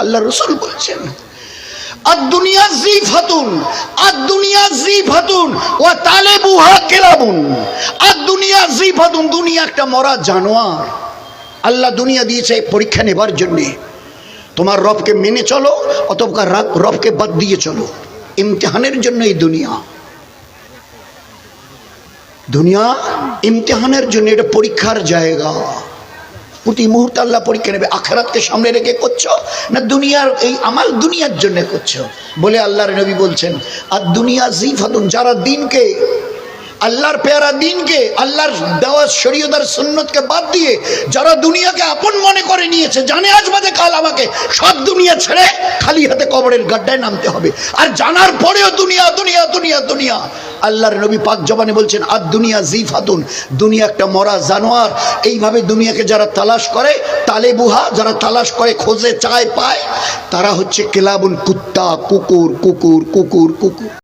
আল্লাহ রাসূল বলছেন আদ-দুনিয়া জিফাতুন, আদ-দুনিয়া জিফাতুন ওয়া তালিবুহা কিলাবুন। আদ-দুনিয়া জিফাতুন, দুনিয়া একটা মরা জানোয়ার। আল্লাহ দুনিয়া দিয়েছে পরীক্ষা নেবার জন্যে। তোমার রবকে মেনে চলো অথবা রবকে বাদ দিয়ে চলো, ইমতিহানের জন্য এই দুনিয়া। দুনিয়া ইমতিহানের জন্য, এটা পরীক্ষার জায়গা। প্রতি মুহূর্তে আল্লাহ পরীক্ষা নেবে। আখিরাতকে সামনে রেখে করছো না দুনিয়ার এই আমাল দুনিয়ার জন্য করছো? বলে আল্লাহর নবী বলছেন আর দুনিয়া জিফাতুন, যারা দিনকে, আল্লাহর পেয়ারা দিনকে, আল্লাহর দেওয়া শরীয়ত আর সুন্নতকে বাদ দিয়ে যারা দুনিয়াকে আপন মনে করে নিয়েছে, জানে আজ বাদে কাল আমাকে সব দুনিয়া ছেড়ে খালি হাতে কবরের গাড্ডায় নামতে হবে, আর জানার পরেও দুনিয়া দুনিয়া দুনিয়া দুনিয়া। আল্লাহর নবী পাক জবানে বলছেন আর দুনিয়া জিফাতুন, দুনিয়া একটা মরা জানোয়ার। এইভাবে দুনিয়াকে যারা তালাশ করে, তালেবুহা, যারা তালাশ করে, খোঁজে, চায়, পায়, তারা হচ্ছে কেলাবুল, কুত্তা, কুকুর, কুকুর, কুকুর, কুকুর।